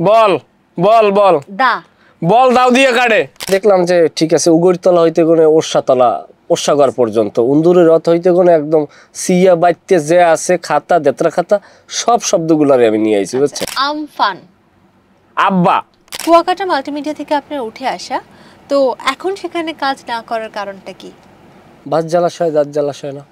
বল বল বল দা বল দাও দিয়ে কাটে। দেখলাম যে ঠিক আছে, উগরতলা হইতে কোনে ওরসাতলা ওরসাগর পর্যন্ত, উন্দুরের রথ হইতে কোনে একদম সিয়া বাইতে যে আছে খাতা দেত্রা খাতা সব শব্দগুলারে আমি নিয়ে আইছি, বুঝছে। আমফান। আব্বা। কুয়াকাটা মাল্টিমিডিয়া থেকে আপনার উঠে আসা, তো এখন সেখানে কাজ না করার কারণটা কি? ভাত জ্বালাশয় দাঁত জ্বালাশয় না।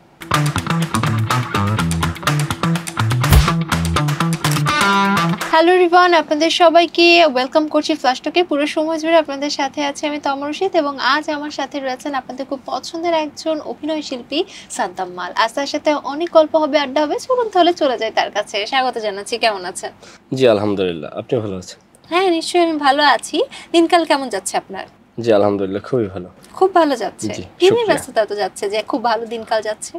হ্যালো রিভান, আপনাদের সবাইকে ওয়েলকাম করছি ফ্ল্যাশ টকে। পুরো সময় জুড়ে আপনাদের সাথে আছে আমি তমর রশিদ, এবং আজ আমার সাথে রয়েছেন আপনাদের খুব পছন্দের একজন অভিনয় শিল্পী সাদ্দাম মাল। আজ তার সাথে অনেক গল্প হবে, আড্ডা হবে। চলুন তাহলে চলে যাই তার কাছে। স্বাগত জানাচ্ছি। কেমন আছেন? জি আলহামদুলিল্লাহ, আপনি ভালো আছেন? হ্যাঁ নিশ্চয়ই আমি ভালো আছি। দিনকাল কেমন যাচ্ছে আপনার? জি আলহামদুলিল্লাহ খুবই ভালো। খুব ভালো যাচ্ছে? কি নিয়ে ব্যস্ততা তো যাচ্ছে যে খুব ভালো দিনকাল যাচ্ছে?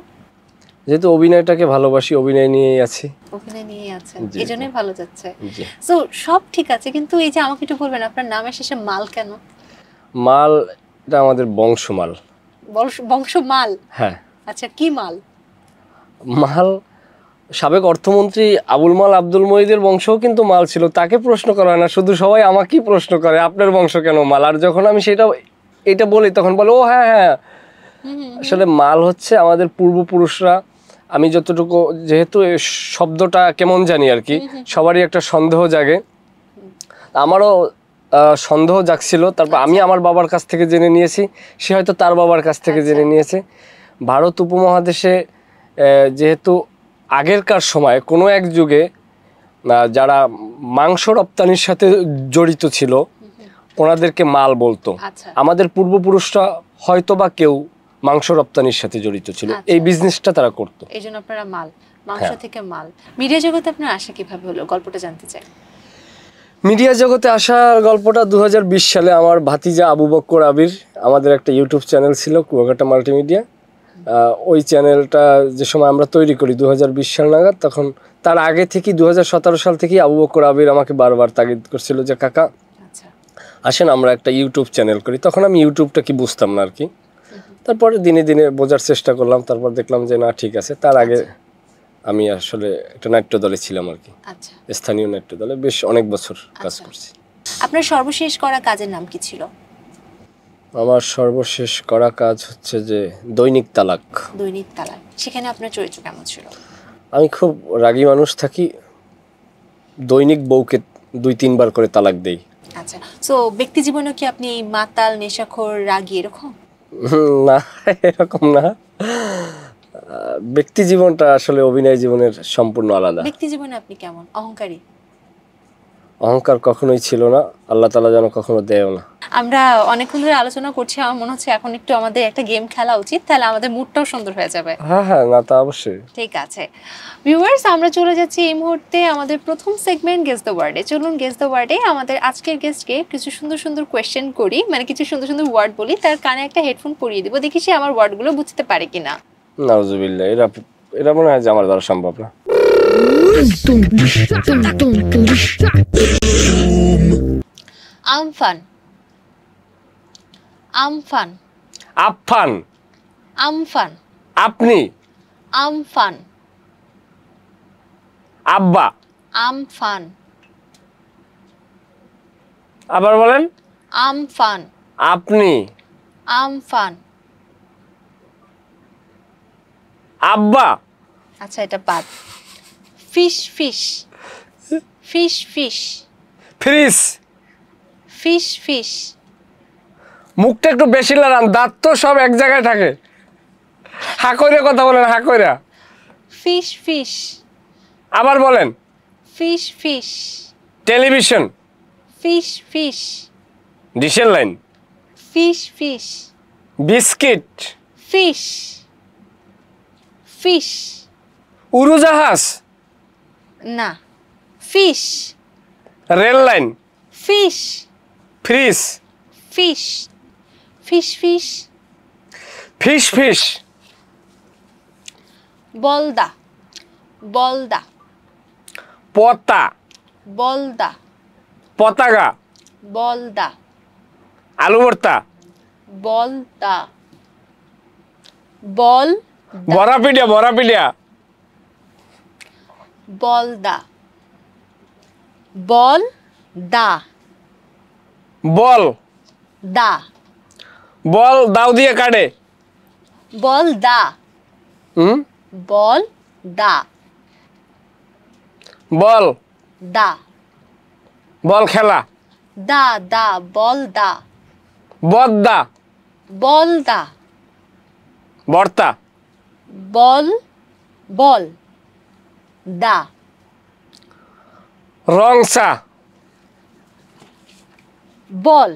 যেহেতু অভিনয়টাকে ভালোবাসি, অভিনয় নিয়েই আছি। অভিনয় নিয়েই আছেন, এজন্যই ভালো যাচ্ছে। সো সব ঠিক আছে, কিন্তু এই যে আমাকে একটু বলবেন আপনার নামের শেষে মাল কেন? মাল এটা আমাদের বংশমাল। বংশ মাল? হ্যাঁ। আচ্ছা, কি মাল? মাল সাবেক অর্থমন্ত্রী আবুল মাল আব্দুল মহিদের বংশও কিন্তু মাল ছিল, তাকে প্রশ্ন করা হয় না, শুধু সবাই আমাকেই প্রশ্ন করে আপনার বংশ কেন মাল। আর যখন আমি এটা বলি তখন বলে ও হ্যাঁ হ্যাঁ, আসলে মাল হচ্ছে আমাদের পূর্বপুরুষরা, আমি যতটুকু, যেহেতু শব্দটা কেমন জানি আর কি, সবারই একটা সন্দেহ জাগে, আমারও সন্দেহ জাগছিল। তারপর আমি আমার বাবার কাছ থেকে জেনে নিয়েছি, সে হয়তো তার বাবার কাছ থেকে জেনে নিয়েছে। ভারত উপমহাদেশে যেহেতু আগেরকার সময় কোনো এক যুগে যারা মাংস রপ্তানির সাথে জড়িত ছিল ওনাদেরকে মাল বলতো। আমাদের পূর্বপুরুষরা হয়তো বা কেউ মাংস রপ্তানির সাথে জড়িত ছিল, এই বিজনেসটা তারা করতো, এই জন্য আপনারা মাল, মাংস থেকে মাল। মিডিয়া জগতে আপনার আসা কিভাবে হলো, গল্পটা জানতে চাই। মিডিয়া জগতে আসার গল্পটা 2020 সালে আমার ভাতিজা আবু বক্কর আবির, আমাদের একটা ইউটিউব চ্যানেল ছিল কুয়াকাটা মাল্টিমিডিয়া, ওই চ্যানেলটা যে সময় আমরা তৈরি করি 2020 সাল নাগাদ, তখন তার আগে থেকে 2017 সাল থেকে আবু বক্কর আবির আমাকে বারবার তাগিদ করছিল যে কাকা আসেন আমরা একটা ইউটিউব চ্যানেল করি। তখন আমি ইউটিউবটা কি বুঝতাম না আর কি, তারপরে দিনে দিনে বোঝার চেষ্টা করলাম, তারপর দেখলাম যে না ঠিক আছে। তার আগে আমি আসলে একটা নাট্য দলে ছিলাম আর কি, স্থানীয় নাট্য দলে বেশ অনেক বছর কাজ করছি। আপনার সর্বশেষ করা কাজের নাম কি ছিল? আমার সর্বশেষ করা কাজ হচ্ছে যে দৈনিক তালাক। দৈনিক তালাক, সেখানে আপনার চরিত্র কেমন ছিল? আমি খুব রাগী মানুষ থাকি, দৈনিক বউকে 2-3 বার করে তালাক দেই। আচ্ছা, সো ব্যক্তি জীবনে কি আপনি মাতাল, নেশাখোর, রাগী এরকম? না এরকম না, ব্যক্তি জীবনটা আসলে অভিনয় জীবনের সম্পূর্ণ আলাদা। ব্যক্তি জীবনে আপনি কেমন? অহংকারী? অহংকার কখনোই ছিল না, আল্লাহ তাআলা যেন কখনো দেয়ও না। আমরা অনেকক্ষণ ধরে আলোচনা করছি, আমার মনে হচ্ছে এখন একটু আমাদের একটা গেম খেলা উচিত, তাহলে আমাদের মুডটাও সুন্দর হয়ে যাবে। হ্যাঁ হ্যাঁ, না তা অবশ্যই। ঠিক আছে ভিউয়ার্স, আমরা চলে যাচ্ছি এই মুহূর্তে আমাদের প্রথম সেগমেন্ট গেস দ্য ওয়ার্ডে। চলুন গেস দ্য ওয়ার্ডে আমাদের আজকের গেস্টকে কিছু সুন্দর সুন্দর কোয়েশ্চেন করি, মানে কিছু সুন্দর সুন্দর ওয়ার্ড বলি, তার কানে একটা হেডফোন পরিয়ে দিব, দেখি সে আমার ওয়ার্ডগুলো বুঝতে পারে কিনা। নাউজুবিল্লাহ, এরা মনে হয় যে আমার দ্বারা সম্ভব না। আমফান। আমফান। আফফান। আমফান। আপনি। আমফান। আব্বা। আমফান। আবার বলেন। আমফান। আপনি। আমফান। আব্বা। আচ্ছা এটা বাদ। Fish fish. Fish fish. Fridge. Fish fish. মুখটা একটু বেশি লাগান, দাঁত তো সব এক জায়গায় থাকে। হা কইরা কথা বলেন, হা কইরা। Fish fish. আবার বলেন। Fish fish. Television. Fish fish. ডিশের line. Fish fish. Biscuit. Fish. Fish. উড়োজাহাজ। না, fish. Rail line. Fish. Fridge. Fish. Fish fish. Fish fish. বলদা। বলদা। পতা। বলদা। পতাকা। বলদা। আলু ভর্তা। বলদা। বল। বড়া পিঠা, বড়া পিঠা। বলদা। বল দা বল দা বল দাও দিয়ে কাটে বল দা হুম বল দা বল দা বল খেলা দা দা বল দা বদ্দা বল দা বর্তা বল বল দা রংসা বল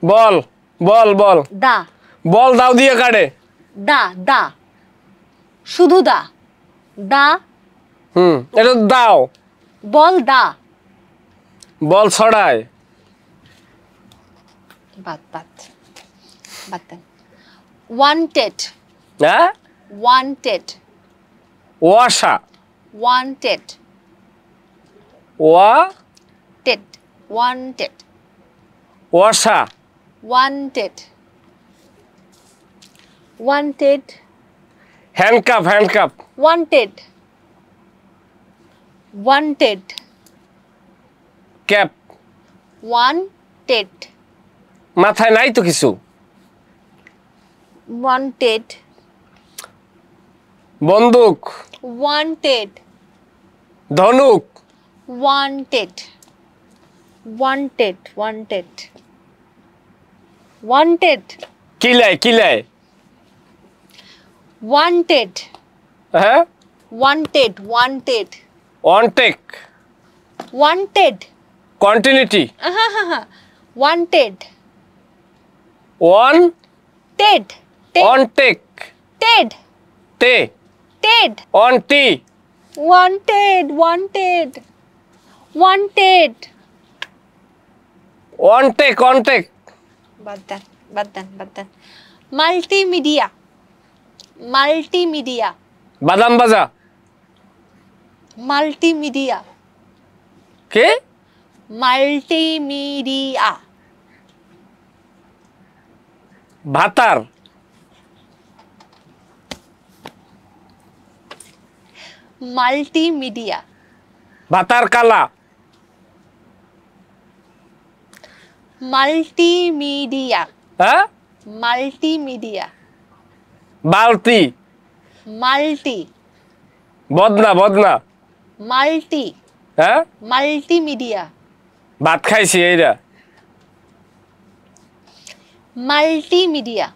বল বল বল দা বল দাও দিয়ে কাটে দা দা শুধু দা দা এটা দাও বল দা বল ছড়ায় বাদ বাদ বাদ দেন ওয়ান্টেড হ্যাঁ ওয়ান্টেড ওয়াশা ওয়ান্টেড ওয়া টেড ওয়ান্টেড ওয়াশা wanted wanted handcuff handcuff wanted wanted cap wanted মাথায় নাই তো কিছু ওয়ান্টেড বন্দুক ওয়ান্টেড ধনুক wanted wanted wanted wanted কিলায় কিলায় wanted হ্যাঁ wanted wanted অনটেক wanted continuity wanted one ted অনটেক ted টে ted on T wanted wanted wanted অনটেক অনটেক বাদ দেন multimedia multimedia বাদাম বাজা multimedia কে multimedia ভাতার multimedia ভাতার কালা multimedia হ্যাঁ multimedia বালতি multi বদনা বদনা multi হ্যাঁ multimedia ভাত খাইছি এইরা multimedia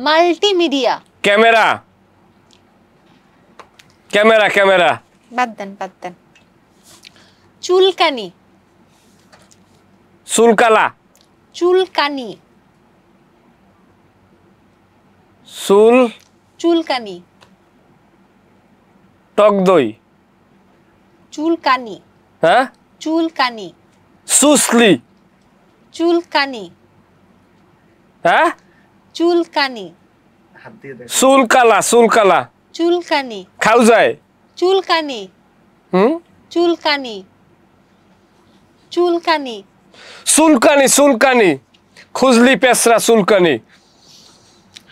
multimedia camera camera camera বাদ দেন চুলকানি সুলকালা চুলকানি সুল চুলকানি টক দই চুলকানি হ্যাঁ চুলকানি সুসলি চুলকানি হ্যাঁ চুলকানি সুলকালা সুলকালা চুলকানি খাও যায় চুলকানি চুলকানি চুলকানি সুলকানি সুলকানি খুজলি পেসরা সুলকানি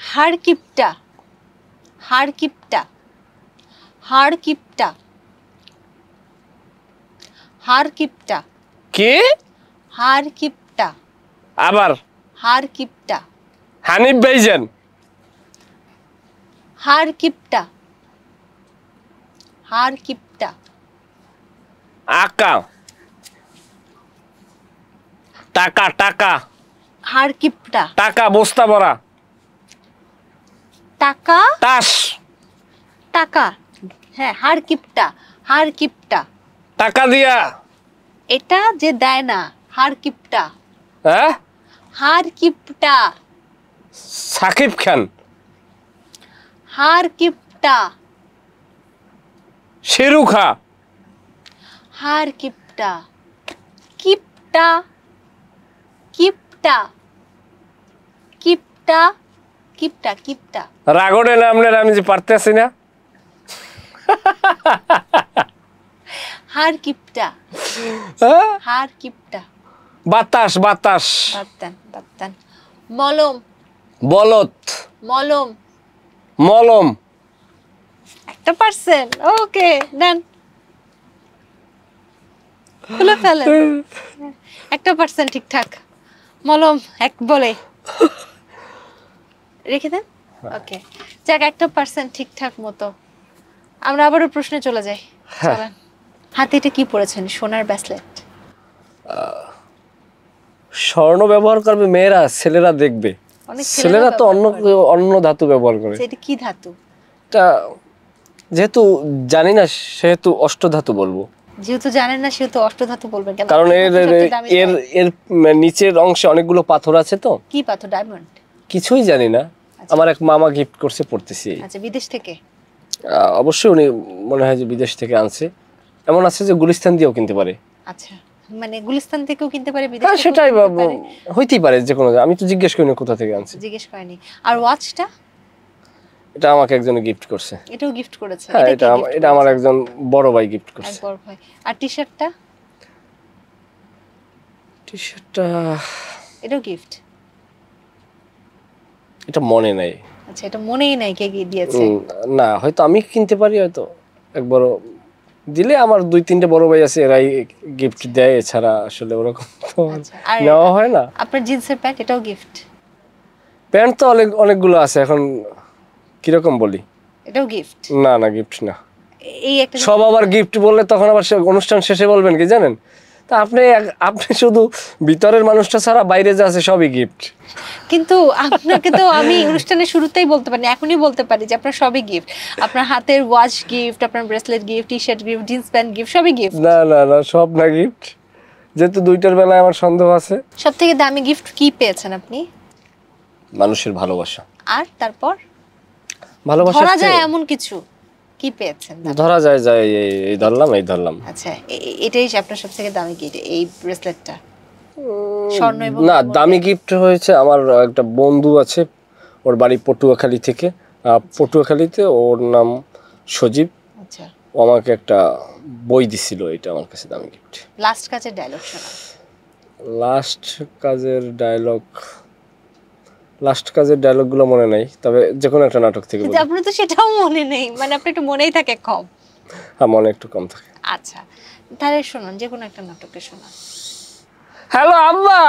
হাড়কিপটা হাড়কিপটা হাড়কিপটা হাড়কিপটা কি হাড়কিপটা আবার হাড়কিপটা হানিফ ভাইজান হাড়কিপটা হাড়কিপটা আকা টাকা টাকা হাড়কিপটা টাকা বস্তা ভরা টাকা তাস টাকা হ্যাঁ হাড়কিপটা হাড়কিপটা টাকা দিয়া এটা যে দেয় না হাড়কিপটা হ্যাঁ হাড়কিপটা সাকিব খান হাড়কিপটা শেরুখা হাড়কিপটা কিপটা কিপটা কিপটা কিপটা কিপটা রাগড়ে না আপনার আমি যে পারতেছি না হাড়কিপটা হ্যাঁ? হাড়কিপটা বাতাস বাতাস বাত্তান মলম বলত মলম মলম একটা পারছেন ওকে ডান খুলে ফেলেন। 1% ঠিকঠাক, মলম এক বলে রেখে দেন। ওকে, যাক 1% ঠিকঠাক মতো। আমরা আবারও প্রশ্নে চলে যাই। চলেন। হাতে এটা কি পড়েছেন? সোনার ব্রেসলেট। স্বর্ণ ব্যবহার করবে মেয়েরা, ছেলেরা দেখবে। ছেলেরা তো অন্য ধাতু ব্যবহার করে। এটা কি ধাতু? এটা যেহেতু জানি না সেহেতু অষ্টধাতু বলবো। যেহেতু জানেন না সেহেতু অষ্টধাতু বলবেন কেন? কারণ এর নিচের অংশে অনেকগুলো পাথর আছে। তো কি পাথর? ডায়মন্ড? কিছুই জানি না, আমার এক মামা গিফট করছে, পড়তেছি। আচ্ছা, বিদেশ থেকে? অবশ্যই উনি মনে হয় যে বিদেশ থেকে আনছে। এমন আছে যে গুলিস্তান দিয়েও কিনতে পারে। আচ্ছা, মানে গুলিস্তান থেকেও কিনতে পারে, বিদেশ থেকেও সেটাই হইতেই পারে যে কোনো। আমি তো জিজ্ঞেস করিনি কোথা থেকে আনছে। জিজ্ঞেস করেনি। আর ওয়াচটা? এটা আমাকে একজন গিফট করছে। এটাও গিফট করেছে? হ্যাঁ, এটা আমার একজন বড় ভাই গিফট করছে। বড় ভাই। আর টি-শার্টটা? টি-শার্টটা এটাও গিফট? এটা মনে নাই। আচ্ছা, এটা মনেই নাই কে দিয়েছে? না, হয়তো আমি কিনতে পারি, হয়তো একবার দিলে। আমার 2-3টে বড় ভাই আছে, এরাই গিফট দেয়, এছাড়া আসলে ওরকম তো নেওয়া হয় না। আপনার জিন্সের প্যান্ট, এটাও গিফট? প্যান্ট তো অনেকগুলো আছে, এখন কিরকম বলি? এটাও গিফট? না না, গিফট না। এই একটা সব আবার গিফট বললে তখন আবার অনুষ্ঠান শেষে বলবেন কি জানেন, তা আপনি শুধু ভিতরের মানুষটা ছাড়া বাইরে যা আছে সবই গিফট। কিন্তু আপনাকে তো আমি অনুষ্ঠানের শুরুতেই বলতে পারি, এখনই বলতে পারি যে আপনার সবই গিফট। আপনার হাতের ওয়াচ গিফট, আপনার bracelet gift, t-shirt gift, jeans pant gift, সবই গিফট। না না না, সব না গিফট, যেহেতু দুইটার বেলায় আমার সন্দেহ আছে। সবথেকে দামি গিফট কি পেয়েছেন আপনি? মানুষের ভালোবাসা। আর তারপর ভালোবাসা ধরা যায় এমন কিছু কি পেয়েছেন? ধরা যায় এই ধরলাম। আচ্ছা, এটাই আপনার সবথেকে দামি গিফট, এই ব্রেসলেটটা? স্বর্ণ এবং না, দামি গিফট হয়েছে আমার একটা বন্ধু আছে, ওর বাড়ি পটুয়াখালী থেকে। পটুয়াখালীতে, ওর নাম সজীব। আচ্ছা, ও আমাকে একটা বই দিছিল, এটা আমার কাছে দামি গিফট। লাস্ট কাজের ডায়লগ শোনা। লাস্ট কাজের ডায়লগগুলো মনে নাই, তবে যে কোনো একটা নাটক থেকে বলি। আপনার তো সেটাও মনে নেই, মানে আপনার একটু মনেই থাকে কম। হ্যাঁ, মনে একটু কম থাকে। আচ্ছা, তাহলে শোনান, যে কোনো একটা নাটকে শোনান। হ্যালো আব্বা,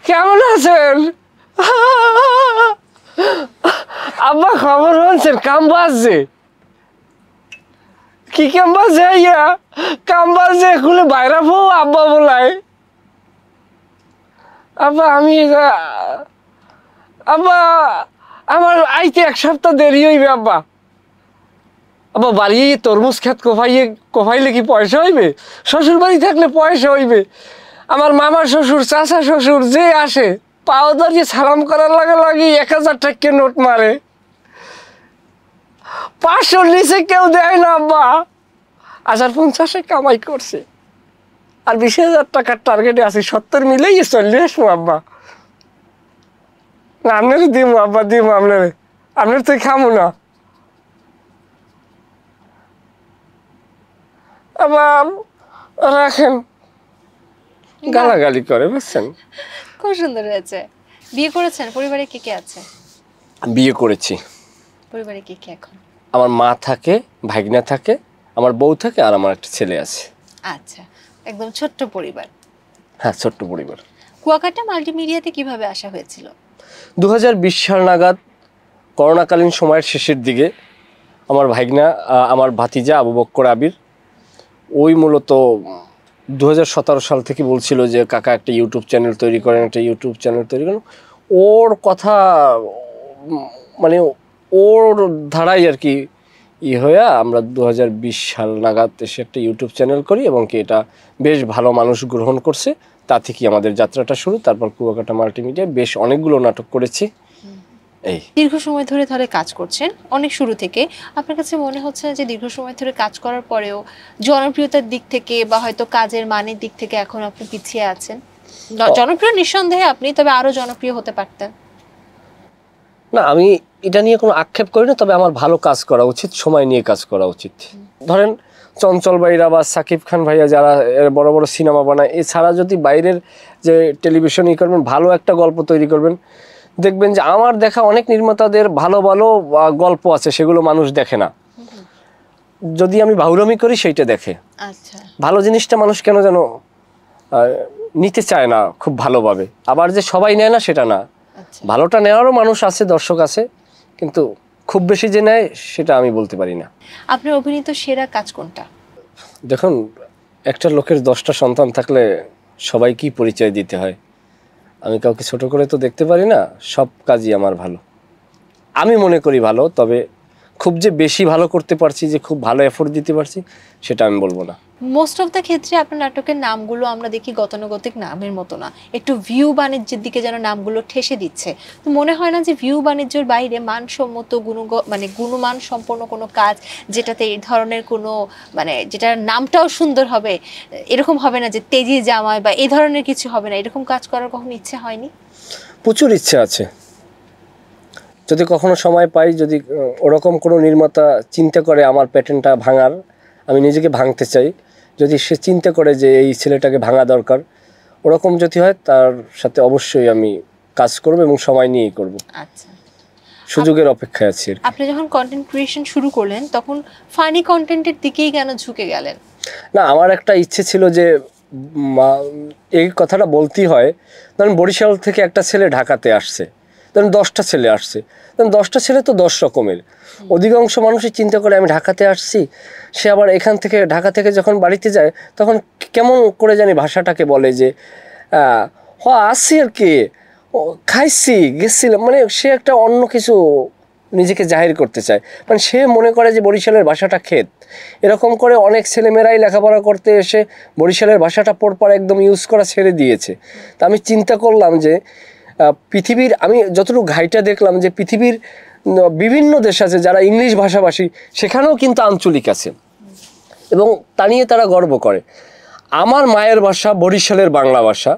কেমন আছেন? আব্বা, খবর হচ্ছে কাম বাজছে। কি কাম বাজছে? কাম বাজছে, খুলে বাইরা ফো আব্বা বলাই। আব্বা আমার আইতে 1 সপ্তাহ দেরি হইবে আব্বা। আব্বা, বাড়ি তরমুজ খেত কোফাইলে কি পয়সা হইবে? শ্বশুর বাড়ি থাকলে পয়সা হইবে। আমার মামার শ্বশুর, চাচা শ্বশুর যে আসে, পাও দাঁড়িয়ে সালাম করার লাগে 1000 টাকা নোট মারে। 500 নিচে কেউ দেয় না আব্বা। 50 কামাই করছে, আর 20,000 টাকার টার্গেটে আছে। 70 মিলেই চলে আসবো আব্বা। না, আপনার দিব আব্বা, দিব আপনার তো খামো না আব্বা, রাখেন। গালাগালি করে, বুঝছেন? খুব সুন্দর হয়েছে। বিয়ে করেছেন? পরিবারে কে কে আছে? বিয়ে করেছি। পরিবারে কে কে এখন? আমার মা থাকে, ভাগনা থাকে, আমার বউ থাকে, আর আমার একটা ছেলে আছে। আচ্ছা, একদম ছোট্ট পরিবার। হ্যাঁ, ছোট্ট পরিবার। কুয়াকাটা মাল্টিমিডিয়াতে কিভাবে আসা হয়েছিল? 2020 সাল নাগাদ, করোনাকালীন সময়ের শেষের দিকে, আমার ভাগনা, আমার ভাতিজা আবু বক্কর আবির, ওই মূলত 2017 সাল থেকে বলছিল যে কাকা একটা ইউটিউব চ্যানেল তৈরি করেন। ওর কথা, মানে ওর ধারাই আর কি হয়ে আমরা 2020 সাল নাগাদ এসে একটা ইউটিউব চ্যানেল করি, এবং কি এটা বেশ ভালো মানুষ গ্রহণ করছে। তা থেকে আমাদের যাত্রাটা শুরু। তারপর কুয়াকাটা মাল্টিমিডিয়ায় বেশ অনেকগুলো নাটক করেছি। এই দীর্ঘ সময় ধরে কাজ করছেন, অনেক শুরু থেকে। আপনার কাছে মনে হচ্ছে যে দীর্ঘ সময় ধরে কাজ করার পরেও জনপ্রিয়তার দিক থেকে বা হয়তো কাজের মানের দিক থেকে এখন আপনি পিছিয়ে আছেন? জনপ্রিয় নিঃসন্দেহে আপনি, তবে আরো জনপ্রিয় হতে পারতেন। না, আমি এটা নিয়ে কোনো আক্ষেপ করি না, তবে আমার ভালো কাজ করা উচিত, সময় নিয়ে কাজ করা উচিত। ধরেন চঞ্চল ভাইরা বা সাকিব খান ভাইয়া, যারা বড় বড় সিনেমা বানায়, এছাড়া যদি বাইরের যে টেলিভিশন করবেন, ভালো একটা গল্প তৈরি করবেন, দেখবেন যে আমার দেখা অনেক নির্মাতাদের ভালো ভালো গল্প আছে, সেগুলো মানুষ দেখে না। যদি আমি বাহুরামি করি সেইটা দেখে। আচ্ছা ভালো জিনিসটা মানুষ কেন যেন নিতে চায় না খুব ভালোভাবে, আবার যে সবাই নেয় না সেটা না, আচ্ছা ভালোটা নেওয়ারও মানুষ আছে, দর্শক আছে, কিন্তু খুব বেশি যে নেয় সেটা আমি বলতে পারি না। আপনার অভিনীত সেরা কাজ কোনটা? দেখুন, একটা লোকের 10টা সন্তান থাকলে সবাইকেই পরিচয় দিতে হয়। আমি কাউকে ছোট করে তো দেখতে পারি না, সব কাজই আমার ভালো, আমি মনে করি ভালো। তবে খুব যে বেশি ভালো করতে পারছি, যে খুব ভালো এফোর্ট দিতে পারছি, সেটা আমি বলবো না। মোস্ট অফ দ্য ক্ষেত্রে আপনার নাটকের নামগুলো আমরা দেখি গতানুগতিক নামের মতো না, একটু ভিউ বাণিজ্যের দিকে যেন নামগুলো ঠেসে দিচ্ছে। তো মনে হয় না যে ভিউ বাণিজ্যের বাইরে মানসম্মত মানে গুণমান সম্পন্ন কোনো কাজ, যেটাতে এই ধরনের কোনো মানে যেটার নামটাও সুন্দর হবে, এরকম হবে না যে তেজি জামাই বা এই ধরনের কিছু হবে না, এরকম কাজ করার কখনো ইচ্ছে হয়নি? প্রচুর ইচ্ছে আছে, যদি কখনো সময় পাই, যদি ওরকম কোনো নির্মাতা চিন্তা করে আমার প্যাটার্নটা ভাঙার, আমি নিজেকে ভাঙতে চাই, যদি সে চিন্তা করে যে এই ছেলেটাকে ভাঙা দরকার, ওরকম যদি হয় তার সাথে অবশ্যই আমি কাজ করব এবং সময় নিয়েই করব। আচ্ছা, সুযোগের অপেক্ষায় আছি। আপনি যখন কন্টেন্ট ক্রিয়েশন শুরু করলেন তখন ফানি কন্টেন্টের দিকেই কেন ঝুঁকে গেলেন? না, আমার একটা ইচ্ছে ছিল যে এই কথাটা বলতেই হয়, ধরেন বরিশাল থেকে একটা ছেলে ঢাকাতে আসছে, ধরেন 10টা ছেলে আসছে, ধরেন 10টা ছেলে তো 10 রকমের। অধিকাংশ মানুষই চিন্তা করে আমি ঢাকাতে আসছি, সে আবার ঢাকা থেকে যখন বাড়িতে যায় তখন কেমন করে জানি ভাষাটাকে বলে যে আসছি আর কি, খাইছি গেছিলাম, মানে সে একটা অন্য কিছু নিজেকে জাহির করতে চায়, মানে সে মনে করে যে বরিশালের ভাষাটা খেত। এরকম করে অনেক ছেলেমেয়েরাই লেখাপড়া করতে এসে বরিশালের ভাষাটা পরপর একদম ইউজ করা ছেড়ে দিয়েছে। তা আমি চিন্তা করলাম যে পৃথিবীর, আমি যতটুকু ঘাইটা দেখলাম যে পৃথিবীর বিভিন্ন দেশ আছে যারা ইংলিশ ভাষাভাষী, সেখানেও কিন্তু আঞ্চলিক আছে এবং তা নিয়ে তারা গর্ব করে। আমার মায়ের ভাষা বরিশালের বাংলা ভাষা,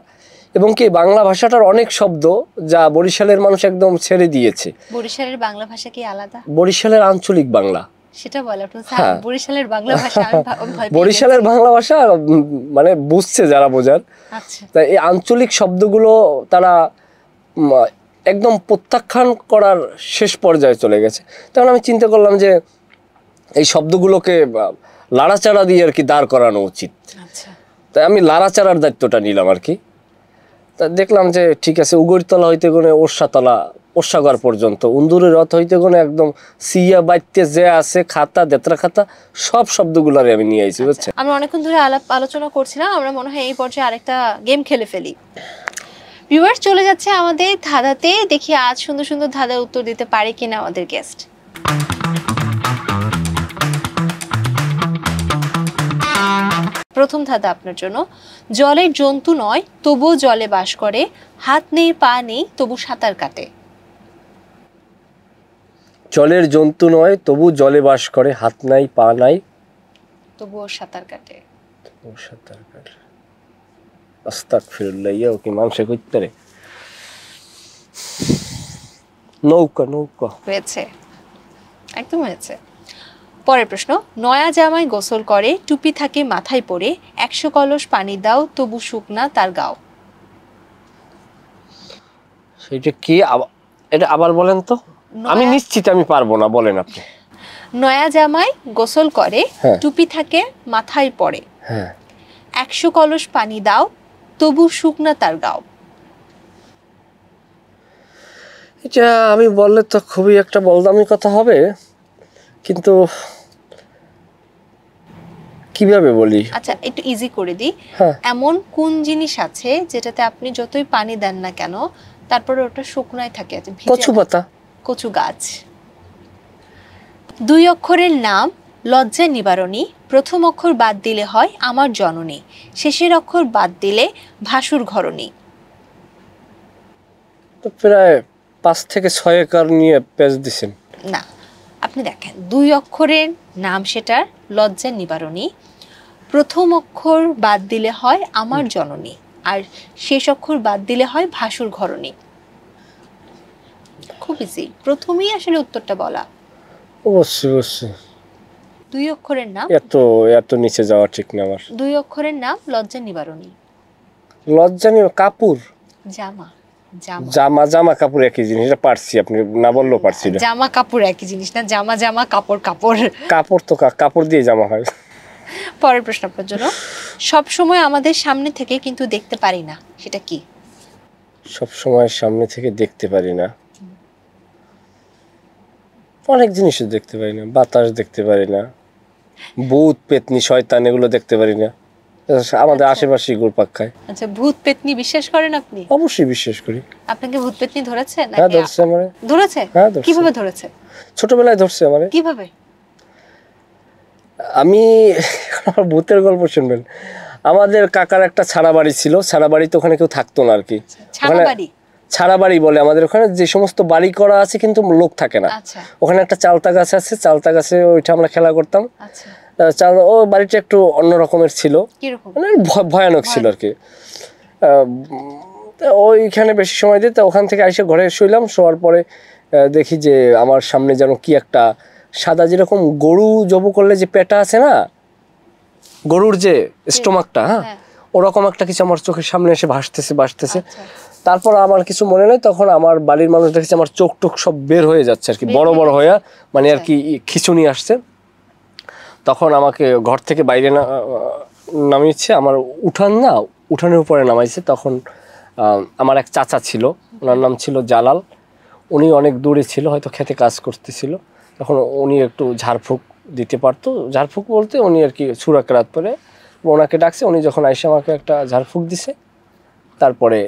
এবং কি বাংলা ভাষাটার অনেক শব্দ যা বরিশালের মানুষ একদম ছেড়ে দিয়েছে। বরিশালের বাংলা ভাষা কি আলাদা? বরিশালের আঞ্চলিক বাংলা, সেটা বলে আপনার হ্যাঁ। বরিশালের বাংলা ভাষা বরিশালের বাংলা ভাষা মানে বুঝছে যারা বোঝার। আচ্ছা, তাই এই আঞ্চলিক শব্দগুলো তারা একদম প্রত্যাখ্যান করার শেষ পর্যায়ে চলে গেছে। তখন আমি চিন্তা করলাম যে এই শব্দগুলোকে লাড়াচাড়া দিয়ে আর কি দাঁড় করানো উচিত। আচ্ছা, তাই আমি লাড়াচাড়ার দায়িত্বটা নিলাম আর কি। তা দেখলাম যে ঠিক আছে, উগরতলা হইতে গনে ওরসাতলা, ওরসাগর পর্যন্ত, উন্দুরের রথ হইতে গনে একদম সিয়া বাইতে যে আছে খাতা দেত্রা খাতা, সব শব্দগুলোরে আমি নিয়ে আইছি, বুঝছেন। আমরা অনেকক্ষণ ধরে আলোচনা করছিলাম, আমরা মনে হয় এই পর্যায়ে আরেকটা গেম খেলে ফেলি। ভিউয়ার্স, চলে যাচ্ছে আমাদের ধাঁধাতে, দেখি আজ সুন্দর সুন্দর ধাঁধার উত্তর দিতে পারে কিনা আমাদের গেস্ট। প্রথম ধাঁধা আপনার জন্য। জলের জন্তু নয় তবুও জলে বাস করে, হাত নেই পা নেই তবু সাঁতার কাটে। জলের জন্তু নয় তবু জলে বাস করে, হাত নাই পা নাই তবুও সাঁতার কাটে। ও সাঁতার কাটে। আস্তাগফিরুল্লাহ, ইয়া কি মানুষে কইতে রে। নৌকা, নৌকা হয়েছে, একদম হয়েছে। পরের প্রশ্ন। নয়া জামাই গোসল করে, টুপি থাকে মাথায় পরে, 100 কলস পানি দাও তবু শুকনা তার গাও। সেটা কি? এটা আবার বলেন তো, আমি নিশ্চিত আমি পারবো না, বলেন আপনি। নয়া জামাই গোসল করে, হ্যাঁ। টুপি থাকে মাথায় পরে, হ্যাঁ, 100 কলস পানি দাও তবু শুকনা তার গাও। এটা আমি বললে তো খুবই একটা বলদামি কথা হবে, কিন্তু কিভাবে বলি? আচ্ছা, একটু ইজি করে দিই। হ্যাঁ। এমন কোন জিনিস আছে যেটাতে আপনি যতই পানি দেন না কেন তারপরে ওটা শুকনায় থাকে? কচু পাতা। কচু গাছ। 2 অক্ষরের নাম, লজ্জা নিবারণী, প্রথম অক্ষর বাদ দিলে হয় আমার জননী, শেষের অক্ষর বাদ দিলে ভাসুর ঘরণী। তো প্রায় 5 থেকে 6 একর নিয়ে পেজ দিছেন। না, আপনি দেখেন 2 অক্ষরের নাম, সেটার লজ্জা নিবারণী, প্রথম অক্ষর বাদ দিলে হয় আমার জননী, আর শেষ অক্ষর বাদ দিলে হয় ভাসুর ঘরণী। খুব ইজি, প্রথমেই আসলে উত্তরটা বলা। অবশ্যই অবশ্যই। 2 অক্ষরের নাম, এত নিচে যাওয়া ঠিক না আমার। 2 অক্ষরের নাম, লজ্জা নিবারণী। লজ্জা নিয়ে কাপুর। জামা। জামা জামা কাপড় একই জিনিস, এটা পারছি, আপনি না বললেও পারছি না। জামা কাপড় একই জিনিস না, জামা জামা কাপড় কাপড়। কাপড় তো কাপড় দিয়ে জামা হয়। পরের প্রশ্ন আপনার জন্য, সব সময় আমাদের সামনে থেকে কিন্তু দেখতে পারি না, সেটা কি? সব সময় সামনে থেকে দেখতে পারি না, অনেক জিনিসও দেখতে পারি না। বাতাস দেখতে পারি না, ভূত পেতনি শয়তান এগুলো দেখতে পারি না, আমাদের আশেপাশে ঘুরপাক খায়। আচ্ছা, ভূত পেতনি বিশ্বাস করেন আপনি? অবশ্যই বিশ্বাস করি। আপনাকে ভূত পেতনি ধরেছে? হ্যাঁ ধরছে আমারে। ধরেছে? হ্যাঁ ধরছে। কিভাবে ধরেছে? ছোটবেলায় ধরছে আমারে। কিভাবে? আমি আমার ভূতের গল্প শুনবেন। আমাদের কাকার একটা ছাড়া বাড়ি ছিল, ছাড়া বাড়িতে ওখানে কেউ থাকতো না আর কি। ছাড়া বাড়ি? ছাড়া বাড়ি বলে আমাদের ওখানে যে সমস্ত বাড়ি করা আছে কিন্তু লোক থাকে না। আচ্ছা। ওখানে একটা চালতা গাছ আছে, চালতা গাছে ওইটা আমরা খেলা করতাম। আচ্ছা। ও বাড়িটা একটু অন্য রকমের ছিল, মানে ভয়ানক ছিল আর কি। ওইখানে বেশি সময় দিতে, ওখান থেকে এসে ঘরে শুইলাম, শোয়ার পরে দেখি যে আমার সামনে যেন কি একটা সাদা, যেরকম গরু জবু করলে যে পেটা আছে না, গরুর যে স্টোমাকটা, হ্যাঁ ওরকম একটা কিছু আমার চোখের সামনে এসে ভাসতেছে। তারপর আমার কিছু মনে নেই, তখন আমার বাড়ির মানুষ দেখেছে আমার চোখ টোক সব বের হয়ে যাচ্ছে আর কি, বড় বড় হয়ে, মানে আর কি খিচুনি আসছে। তখন আমাকে ঘর থেকে বাইরে নামিয়েছে, আমার উঠানের উপরে নামাইছে। তখন আমার এক চাচা ছিল, ওনার নাম ছিল জালাল, উনি অনেক দূরে ছিল, হয়তো খেতে কাজ করতেছিল। তখন উনি একটু ঝাড়ফুঁক দিতে পারতো, ঝাড়ফুঁক বলতে উনি আর কি সুরাকেরাত পরে, ওনাকে ডাকছে, উনি যখন আইসে আমাকে একটা ঝাড়ফুঁক দিছে, তারপরে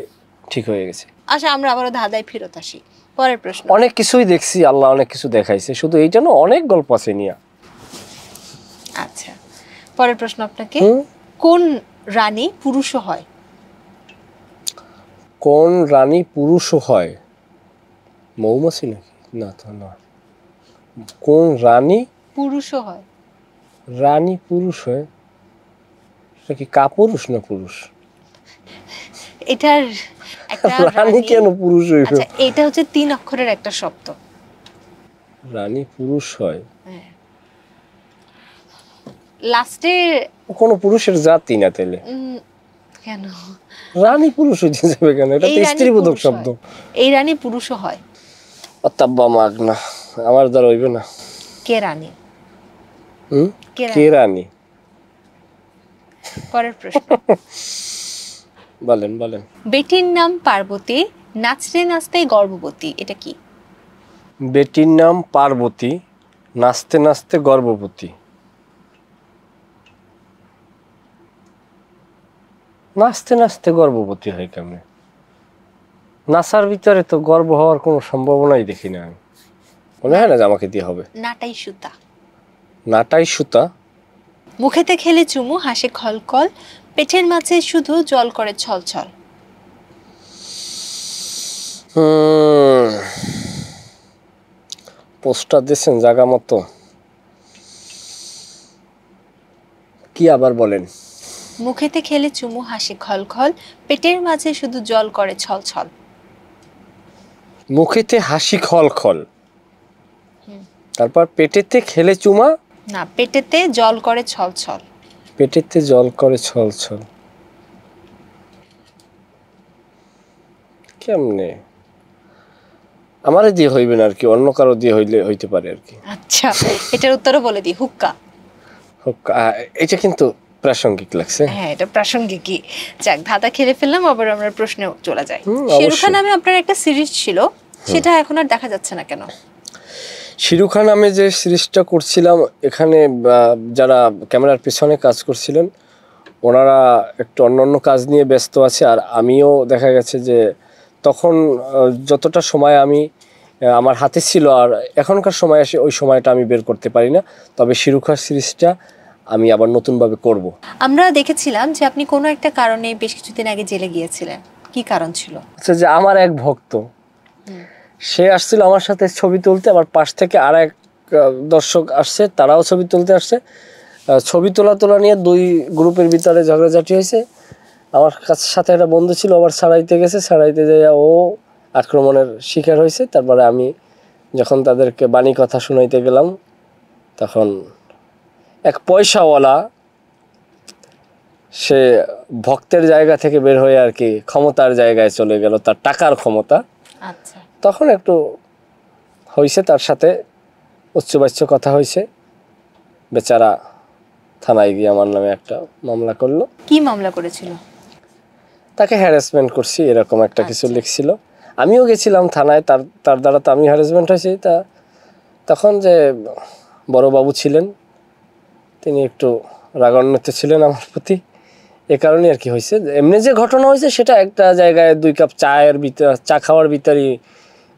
ঠিক হয়ে গেছে। আচ্ছা, আমরা আবারও ধাঁধায় ফেরত আসি। পরের প্রশ্ন। অনেক কিছুই দেখছি, আল্লাহ অনেক কিছু দেখাইছে, শুধু এইটা না, অনেক গল্প আছে নিয়া। আচ্ছা, পরের প্রশ্ন আপনাকে, কোন রানী পুরুষও হয়? কোন রানী পুরুষও হয়? মৌমাছি নাকি? না তো না। কোন রানী পুরুষও হয়? রানী পুরুষ হয়, সেটা কি কাপুরুষ না পুরুষ? এটার একটা রানী কেন পুরুষ হইবে? আচ্ছা, এটা হচ্ছে 3 অক্ষরের একটা শব্দ। রানী পুরুষ হয়? হ্যাঁ। লাস্টে কোন পুরুষের জাতি না তাইলে কেন রানী পুরুষ হইতে যাবে কেন? এটা তো স্ত্রীবোধক শব্দ। এই রানী পুরুষও হয়। অত্যাব্বা মাগ না, আমার দ্বারা হইবে না। কে রানী? কে রানী? পরের প্রশ্ন। বলেন। বেটির নাম পার্বতী, নাচতে নাচতে গর্ভবতী, এটা কি? বেটির নাম পার্বতী, নাচতে নাচতে গর্ভবতী। নাচতে নাচতে গর্ভবতী হয় কেমনে? নাচার ভিতরে তো গর্ভ হওয়ার কোনো সম্ভাবনাই দেখি না আমি। মনে হয় না যে আমাকে দিয়ে হবে। নাটাই সুতা। নাটাই সুতা? মুখেতে খেলে চুমু, হাসে খলকল, পেটের মাঝে শুধু জল করে ছলছল। পোস্টার দিয়েছেন জায়গা মতো, কি আবার বলেন? মুখেতে খেলে চুমু, হাসে খলখল, পেটের মাঝে শুধু জল করে ছলছল। মুখেতে হাসি খলখল, তারপর পেটেতে খেলে চুমা, না, পেটেতে জল করে ছলছল। পেটেতে জল করে ছলছল, কেমনে? আমারে দিয়ে হইবে না আর কি, অন্য কারো দিয়ে হইতে পারে আর কি। আচ্ছা, এটার উত্তরও বলে দিই, হুক্কা। হুক্কা, এটা কিন্তু প্রাসঙ্গিক লাগছে। হ্যাঁ, এটা প্রাসঙ্গিকই। যাক, ধাঁধা খেলে ফেললাম, আবার আমরা প্রশ্নে চলে যাই। শিরুখা নামে আপনার একটা সিরিজ ছিল, সেটা এখন আর দেখা যাচ্ছে না কেন? শিরুখা নামে যে সিরিজটা করছিলাম, এখানে যারা ক্যামেরার পিছনে কাজ করছিলেন ওনারা একটু অন্য কাজ নিয়ে ব্যস্ত আছে, আর আমিও দেখা গেছে যে তখন যতটা সময় আমি আমার হাতে ছিল আর এখনকার সময় আসে ওই সময়টা আমি বের করতে পারি না। তবে শিরুখা সিরিজটা আমি আবার নতুনভাবে করব। আমরা দেখেছিলাম যে আপনি কোনো একটা কারণে বেশ কিছুদিন আগে জেলে গিয়েছিলেন, কি কারণ ছিল? আচ্ছা, যে আমার এক ভক্ত, সে আসছিল আমার সাথে ছবি তুলতে, আমার পাশ থেকে আর এক দর্শক আসছে, তারাও ছবি তুলতে আসছে। ছবি তোলা নিয়ে 2 গ্রুপের ভিতরে ঝগড়াঝাটি হয়েছে। আমার সাথে একটা বন্ধু ছিল, আবার ছাড়াইতে গেছে, ছাড়াইতে যাইয়া ও আক্রমণের শিকার হয়েছে। তারপরে আমি যখন তাদেরকে বাণী কথা শুনাইতে গেলাম, তখন এক পয়সাওয়ালা সে ভক্তের জায়গা থেকে বের হয়ে আর কি ক্ষমতার জায়গায় চলে গেল, তার টাকার ক্ষমতা। আচ্ছা, তখন একটু হয়েছে, তার সাথে উচ্চবাচ্য কথা হয়েছে, বেচারা থানায় গিয়ে আমার নামে একটা মামলা করলো। কি মামলা করেছিল? তাকে হ্যারাসমেন্ট করছি এরকম একটা কিছু আচ্ছা। লিখছিল। আমিও গেছিলাম থানায়, তার দ্বারা তো আমি হ্যারাসমেন্ট হয়েছি। তখন যে বড়বাবু ছিলেন তিনি একটু রাগান্বিত ছিলেন আমার প্রতি, এ কারণে আর কি হয়েছে। এমনি যে ঘটনা হয়েছে সেটা একটা জায়গায় 2 কাপ চা খাওয়ার ভিতরেই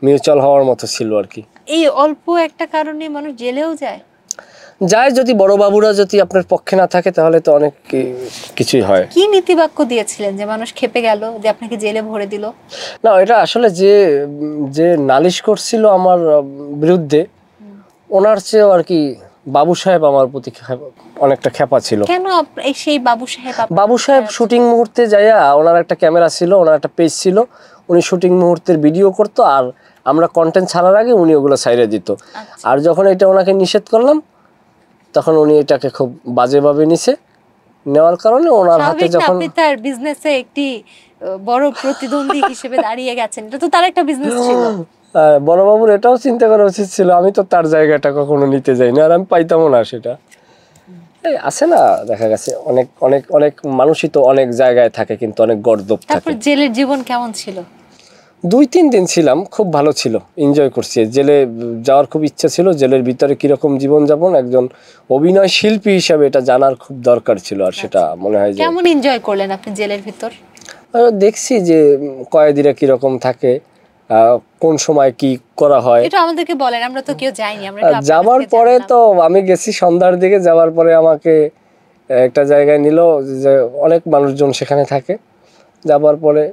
মিউচুয়াল হওয়ার মতো ছিল আর কি। এই অল্প একটা কারণে মানুষ জেলেও যায়? যদি বড়বাবুরা যদি আপনার পক্ষে না থাকে তাহলে তো অনেক কিছুই হয়। কি নীতিবাক্য দিয়েছিলেন যে মানুষ খেপে গেল, যে আপনাকে জেলে ভরে দিল? না, এটা আসলে যে নালিশ করছিল আমার বিরুদ্ধে, ওনার চেয়েও আর কি বাবু সাহেব আমার প্রতি অনেকটা খেপা ছিল। কেন সেই বাবু সাহেব শুটিং মুহূর্তে যাইয়া, ওনার একটা ক্যামেরা ছিল, ওনার একটা পেজ ছিল, উনি শুটিং মুহূর্তের ভিডিও করতো, আর আমরা কন্টেন্ট ছাড়ার আগে উনি ওগুলো ছাইড়ে দিত। আর যখন এটা ওনাকে নিষেধ করলাম তখন উনি এটাকে খুব বাজেভাবে নিছে, নেওয়ার কারণে ওনার হাতে যখন আপনি তার বিজনেসে একটি বড় প্রতিদ্বন্দ্বী হিসেবে দাঁড়িয়ে গেছেন, এটা তো তার একটা বিজনেস ছিল। বড়বাবুর এটাও চিন্তা করা উচিত ছিল, আমি তো তার জায়গাটা কখনো নিতে যাইনি, আর আমি পাইতামও না সেটা। এই আছে না, দেখা গেছে অনেক অনেক অনেক মানুষই তো অনেক জায়গায় থাকে কিন্তু অনেক গর্দভ থাকে। তারপর জেলের জীবন কেমন ছিল? 2-3 দিন ছিলাম, খুব ভালো ছিল, এনজয় করছি। জেলে যাওয়ার খুব ইচ্ছা ছিল, জেলের ভিতরে কিরকম জীবনযাপন একজন অভিনয় শিল্পী হিসাবে এটা জানার খুব দরকার ছিল। আর সেটা মনে হয় যে কেমন এনজয় করলেন আপনি জেলের ভিতর? দেখছি যে কয়েদিরা কিরকম থাকে, কোন সময় কি করা হয়, এটা আমাদেরকে বলেন, আমরা তো কেউ যাইনি। আমরা যাবার পরে তো আমি গেছি সন্ধ্যার দিকে, যাওয়ার পরে আমাকে একটা জায়গায় নিল যে অনেক মানুষজন সেখানে থাকে। যাবার পরে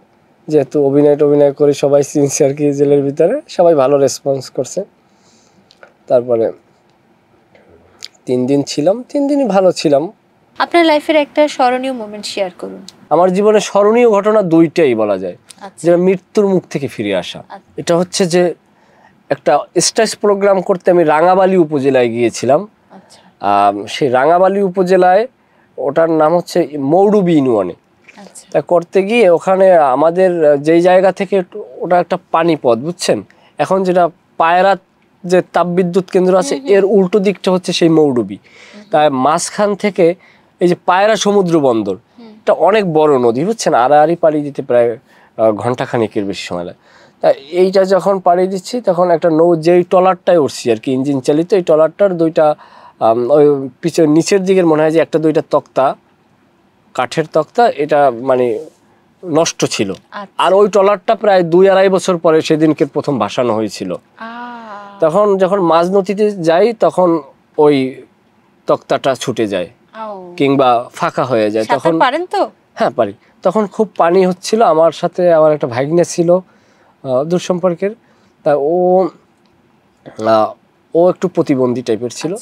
যেহেতু অভিনয় করি, সবাই চিনছে আর কি জেলের ভিতরে, সবাই ভালো রেসপন্স করছে। তারপরে 3 দিন ছিলাম, 3 দিনই ভালো ছিলাম। আপনার লাইফের একটা স্মরণীয় মোমেন্ট শেয়ার করুন। আমার জীবনে স্মরণীয় ঘটনা 2টাই বলা যায়, যেটা মৃত্যুর মুখ থেকে ফিরে আসা। এটা হচ্ছে যে একটা স্টেজ প্রোগ্রাম করতে আমি রাঙাবালি উপজেলায় গিয়েছিলাম। সেই রাঙাবালি উপজেলায়, ওটার নাম হচ্ছে মৌডুবি ইউনিয়নে। তা করতে গিয়ে ওখানে আমাদের যেই জায়গা থেকে, ওটা একটা পানিপথ, বুঝছেন, এখন যেটা পায়রা যে তাপবিদ্যুৎ কেন্দ্র আছে এর উল্টো দিকটা হচ্ছে সেই মৌডুবি। তাই মাঝখান থেকে এই যে পায়রা সমুদ্র বন্দর, এটা অনেক বড় নদী, বুঝছেন, আড়াআড়ি পাড়ি দিতে প্রায় ঘন্টাখানেকের বেশি সময় লাগে। তা এইটা যখন পাড়ি দিচ্ছি তখন একটা যেই ট্রলারটায় উঠছি আর কি, ইঞ্জিন চালিত, এই ট্রলারটার 2টা ওই পিছনে নিচের দিকের মনে হয় যে 1-2টা তক্তা, কাঠের তক্তা, এটা মানে নষ্ট ছিল। আর ওই ট্রলারটা প্রায় 2-2.5 বছর পরে সেদিনকে প্রথম ভাসানো হয়েছিল। তখন যখন মাঝ নদীতে যাই তখন ওই তক্তাটা ছুটে যায় কিংবা ফাঁকা হয়ে যায়। তখন পারেন তো? হ্যাঁ পারি। তখন খুব পানি হচ্ছিল, আমার সাথে আমার একটা ভাগ্নে ছিল দূর সম্পর্কের। তা ও একটু প্রতিবন্ধী টাইপের ছিল।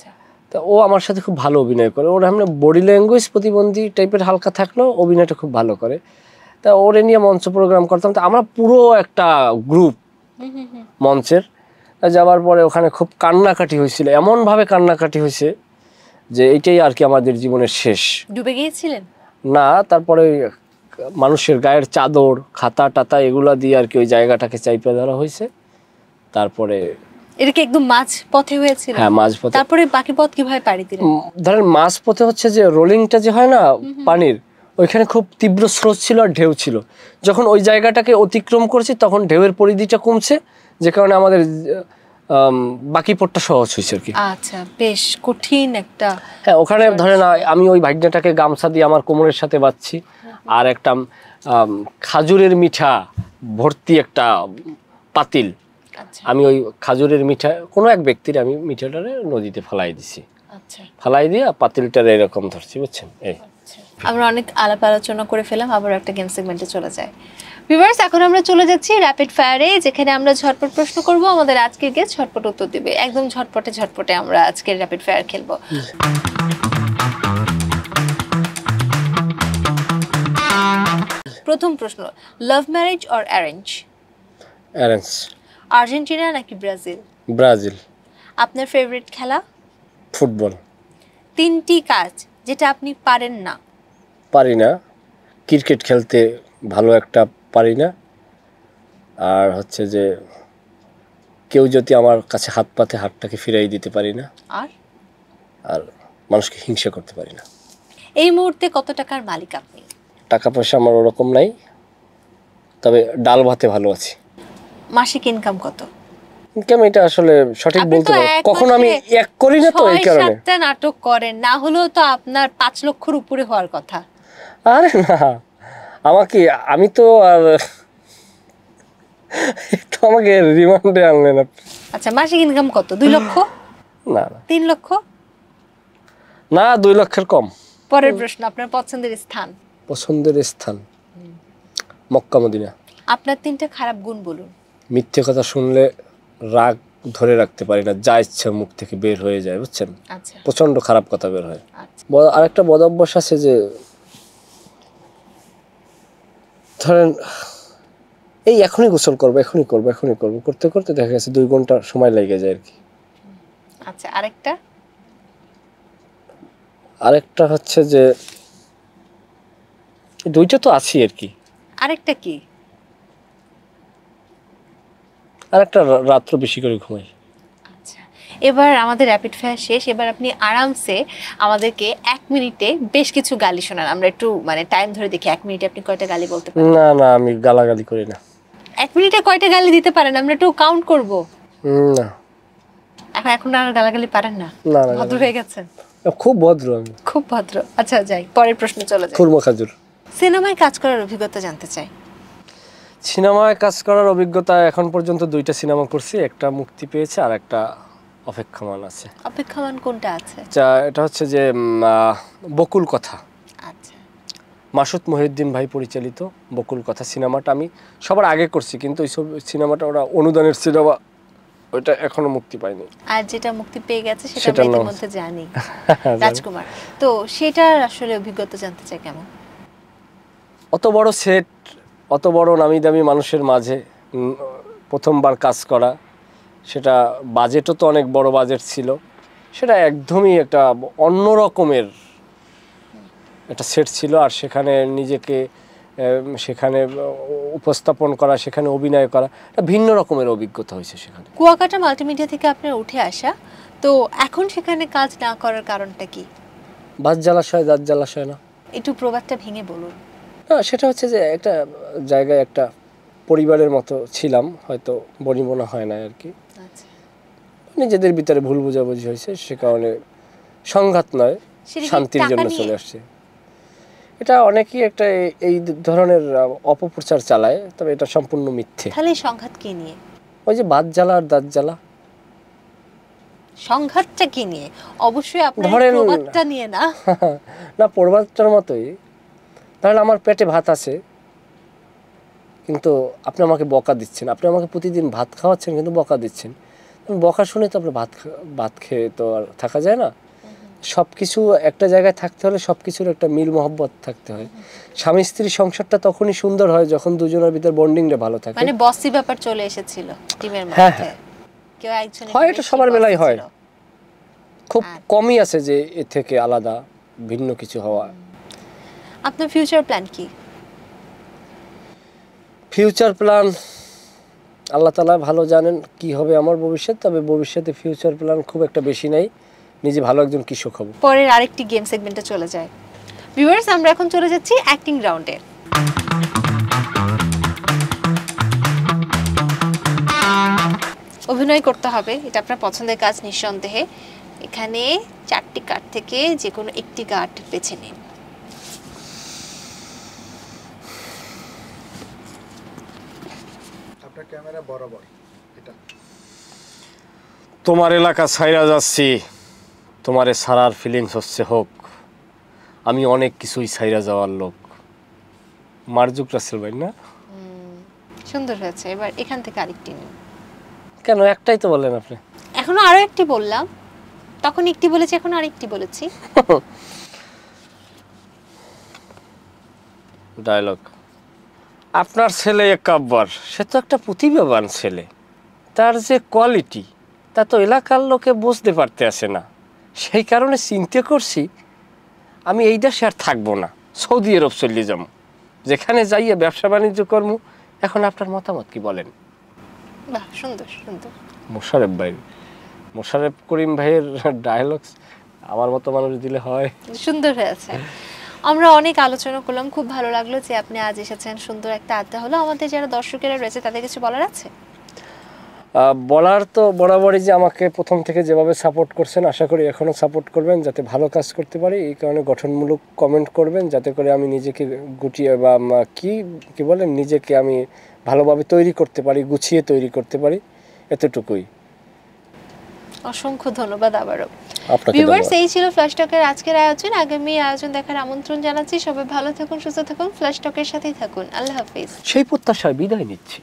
তা ও আমার সাথে খুব ভালো অভিনয় করে, ওর আমরা বডি ল্যাঙ্গুয়েজ প্রতিবন্ধী টাইপের হালকা থাকলেও অভিনয়টা খুব ভালো করে। তা ওরে নিয়ে মঞ্চ প্রোগ্রাম করতাম। তা আমরা পুরো একটা গ্রুপ মঞ্চের, যাওয়ার পরে ওখানে খুব কান্নাকাটি হয়েছিল, এমনভাবে কান্নাকাটি হয়েছে যে এইটাই আর কি আমাদের জীবনের শেষ। ডুবে গিয়েছিলেন? না, তারপরে মানুষের গায়ের চাদর, খাতা টাতা এগুলা দিয়ে আর কি ওই জায়গাটাকে চাইপে ধরা হয়েছে। তারপরে এটা কি একদম মাঝ পথে হয়েছিল? হ্যাঁ, মাঝ পথে। তারপরে বাকি পথ কিভাবে পাড়ি দিলেন? ধরেন মাঝ পথে হচ্ছে যে রোলিংটা যে হয় না পানির, ওইখানে খুব তীব্র স্রোত ছিল আর ঢেউ ছিল। যখন ওই জায়গাটাকে অতিক্রম করছি তখন ঢেউয়ের পরিধিটা কমছে, যে কারণে আমাদের বাকি পথটা সহজ হয়েছে আর কি। আচ্ছা, বেশ কঠিন একটা। হ্যাঁ, ওখানে ধরেন আমি ওই ভাগ্যটাকে গামছা দিয়ে আমার কোমরের সাথে বাঁধছি, আর একটা খাজুরের মিঠা ভর্তি একটা পাতিল, আমি ওই খাজুরের মিঠা কোনো এক ব্যক্তির আমি মিঠাটারে নদীতে ফেলাই দিছি। আচ্ছা, ফেলাই দিয়ে পাতিলটার এরকম ধরছি, বুঝছেন। এই আমরা অনেক আলাপ আলোচনা করে ফেলাম, আবার একটা গেম সেগমেন্টে চলে যায়। ভিউয়ার্স, এখন আমরা চলে যাচ্ছি র্যাপিড ফায়ারে, যেখানে আমরা ঝটপট প্রশ্ন করব, আমাদের আজকের গেস্ট ঝটপট উত্তর দিবে। একদম ঝটপটে আমরা আজকের র্যাপিড ফায়ার খেলবো। প্রথম প্রশ্ন, love marriage or arrange? Arrange. Argentina নাকি ব্রাজিল? ব্রাজিল। আপনার ফেভারিট খেলা? ফুটবল। 3টি কাজ যেটা আপনি পারেন না? পারি না, ক্রিকেট খেলতে ভালো একটা পারি না, আর হচ্ছে যে কেউ যদি আমার কাছে হাত পাতে হাতটাকে ফিরাই দিতে পারি না, আর আর মানুষকে হিংসা করতে পারি না। এই মুহূর্তে কত টাকার মালিক আপনি? টাকা পয়সা আমার ওরকম নাই, তবে ডাল ভাতে ভালো আছি। মাসিক ইনকাম কত? ইনকাম এটা আসলে সঠিক আপনি বলতে তো পারবো, এক কখন আমি মাসে এক করি না তো এই কারণে। 6-7টা নাটক করেন, না হলেও তো আপনার 5 লক্ষর উপরে হওয়ার কথা। আরে না, আমাকে আমি তো আর তো আমাকে রিমান্ডে আনলেন আপনি। আচ্ছা, মাসিক ইনকাম কত? 2 লক্ষ? না না 3 লক্ষ? না, 2 লক্ষের কম। পরের প্রশ্ন, আপনার পছন্দের স্থান? পছন্দের স্থান মক্কা মদিনা। আপনার 3টা খারাপ গুণ বলুন। মিথ্যে কথা শুনলে রাগ ধরে রাখতে পারি না, যা ইচ্ছা মুখ থেকে বের হয়ে যায়, বুঝছেন? আচ্ছা প্রচন্ড খারাপ কথা বের হয়। আচ্ছা। আরেকটা বদ অভ্যাস আছে যে ধরেন এই এখনই গোসল করবো, এখনই করবো করতে করতে দেখা গেছে 2 ঘন্টা সময় লেগে যায় আর কি। আচ্ছা, আরেকটা? আরেকটা হচ্ছে যে এই 2টা তো আছি আর কি। আরেকটা কি? আরেকটা রাত্র বেশি করে ঘুমাই। আচ্ছা, এবার আমাদের র্যাপিড ফায়ার শেষ। এবার আপনি আরামসে আমাদেরকে 1 মিনিটে বেশ কিছু গালি শোনান। আমরা একটু মানে টাইম ধরে দেখি 1 মিনিটে আপনি কয়টা গালি বলতে পারেন। না না, আমি গালাগালি করি না। 1 মিনিটে কয়টা গালি দিতে পারেন আমরা একটু কাউন্ট করব। না এখন আর গালাগালি পারেন না? না না, ভদ্র হয়ে গেছেন? খুব ভদ্র আমি, খুব ভদ্র। আচ্ছা যাই, পরের প্রশ্ন চলে যাই। খুরমা খাজুর। সিনেমায় কাজ করার অভিজ্ঞতা জানতে চাই। সিনেমায় কাজ করার অভিজ্ঞতা এখন পর্যন্ত 2টা সিনেমা করছি, একটা মুক্তি পেয়েছে আর একটা অপেক্ষমান আছে। অপেক্ষমান কোনটা আছে? এটা হচ্ছে যে বকুল কথা, আচ্ছা, মাসুদ মহিউদ্দিন ভাই পরিচালিত বকুল কথা সিনেমাটা আমি সবার আগে করছি, কিন্তু ওই সিনেমাটা ওরা অনুদানের সিনেমা, ওইটা এখনো মুক্তি পায়নি। আর যেটা মুক্তি পেয়ে গেছে সেটা সেটার আমরা নাম ইতিমধ্যে জানি, রাজকুমার। তো সেটার আসলে অভিজ্ঞতা জানতে চাই কেমন? অত বড় সেট, অত বড় নামি দামি মানুষের মাঝে প্রথমবার কাজ করা, সেটা বাজেটও তো অনেক বড় বাজেট ছিল, সেটা একদমই একটা অন্য রকমের একটা সেট ছিল। আর সেখানে নিজেকে সেখানে উপস্থাপন করা, সেখানে অভিনয় করা, একটা ভিন্ন রকমের অভিজ্ঞতা হয়েছে সেখানে। কুয়াকাটা মাল্টিমিডিয়া থেকে আপনার উঠে আসা, তো এখন সেখানে কাজ না করার কারণটা কি? বাস জ্বালাশয়, দাঁত জ্বালাশয় না? একটু প্রবাদটা ভেঙে বলুন। না, সেটা হচ্ছে যে একটা জায়গায় একটা পরিবারের মতো ছিলাম, হয়তো বনিবনা হয় না আর কি, আচ্ছা, নিজেদের ভিতরে ভুল বোঝাবুঝি হয়েছে, সে কারণে সংঘাত নয়, শান্তির জন্য চলে আসছে। এটা অনেকেই একটা এই ধরনের অপপ্রচার চালায়, তবে এটা সম্পূর্ণ মিথ্যে। তাহলে সংঘাত কি নিয়ে? ওই যে বাত জ্বালা আর দাঁত জ্বালা। সংঘাতটা কি নিয়ে? অবশ্যই আপনার ধরেন প্রবাদটা নিয়ে না। না, প্রবাদটার মতোই। তাহলে আমার পেটে ভাত আছে, কিন্তু আপনি আমাকে বকা দিচ্ছেন, আপনি আমাকে প্রতিদিন ভাত খাওয়াচ্ছেন কিন্তু বকা দিচ্ছেন। বকা শুনে তো আপনার ভাত খেয়ে তো আর থাকা যায় না। সব কিছু একটা জায়গায় থাকতে হলে সব কিছুর একটা মিল মহব্বত থাকতে হয়। স্বামী স্ত্রীর সংসারটা তখনই সুন্দর হয় যখন দুজনের ভিতর বন্ডিংটা ভালো থাকে। মানে বসি ব্যাপার চলে এসেছিল টিমের হ্যাঁ, মধ্যে। কেউ একজন হয়, এটা সবার বেলায় হয়, খুব কমই আছে যে এ থেকে আলাদা ভিন্ন কিছু হওয়া। আপনার ফিউচার প্ল্যান কি? ফিউচার প্ল্যান আল্লাহ তাআলা ভালো জানেন কি হবে আমার ভবিষ্যৎ, তবে ভবিষ্যতে ফিউচার প্ল্যান খুব একটা বেশি নাই, নিজে ভালো একজন কৃষক হব। পরের আরেকটি গেম সেগমেন্টে চলে যায়। ভিউয়ার্স, আমরা এখন চলে যাচ্ছি অ্যাক্টিং রাউন্ডে। অভিনয় করতে হবে, এটা আপনার পছন্দের কাজ নিঃসন্দেহে। এখানে 4টি কার্ড থেকে যে কোনো একটি কার্ড বেছে নিন। আপনার ক্যামেরা বরাবর এটা। তোমার এলাকা ছাইরা যাচ্ছি, তোমারে সারার ফিলিংস হচ্ছে হোক, আমি অনেক কিছুই ছাইরা যাওয়ার লোক। মার্জুক রাসেল ভাই না? সুন্দর হয়েছে। এবার এখান থেকে আরেকটি নিন। কেন, একটাই তো বললেন আপনি? এখনো আরো একটি বললাম, তখন একটি বলেছি, এখন আরেকটি বলেছি। ডায়লগ। আপনার ছেলে একাব্বার, সে তো একটা প্রতিভাবান ছেলে, তার যে কোয়ালিটি তা তো এলাকার লোকে বুঝতে পারতে আসে না, সেই কারণে চিন্তা করছি আমি এই দেশে আর থাকবো না, সৌদি আরব চলে যাবো, যেখানে যাইয়ে ব্যবসা বাণিজ্য কর্ম। এখন আপনার মতামত কি বলেন? বাহ, সুন্দর সুন্দর। মোশারেফ ভাই, মোশারেফ করিম ভাইয়ের ডায়লগস আমার মতো মানুষ দিলে হয়। সুন্দর হয়েছে। আমরা অনেক আলোচনা করলাম, খুব ভালো লাগলো যে আপনি আজ এসেছেন, সুন্দর একটা আড্ডা হলো। আমাদের যারা দর্শকেরা রয়েছে তাদের কিছু বলার আছে? বলার তো বরাবরই যে আমাকে প্রথম থেকে যেভাবে সাপোর্ট করছেন, আশা করি এখনও সাপোর্ট করবেন যাতে ভালো কাজ করতে পারি। এই কারণে গঠনমূলক কমেন্ট করবেন যাতে করে আমি নিজেকে গুটিয়ে বা কি বলেন, নিজেকে আমি ভালোভাবে তৈরি করতে পারি, গুছিয়ে তৈরি করতে পারি, এতটুকুই। অসংখ্য ধন্যবাদ আবারও। আপনাকে ভিউয়ার্স, ধন্যবাদ। এই ছিল ফ্ল্যাশ টকের আজকের আয়োজন। আগামী আয়োজন দেখার আমন্ত্রণ জানাচ্ছি। সবাই ভালো থাকুন, সুস্থ থাকুন, ফ্ল্যাশ টকের সাথেই থাকুন। আল্লাহ হাফিজ। সেই প্রত্যাশায় বিদায় নিচ্ছি।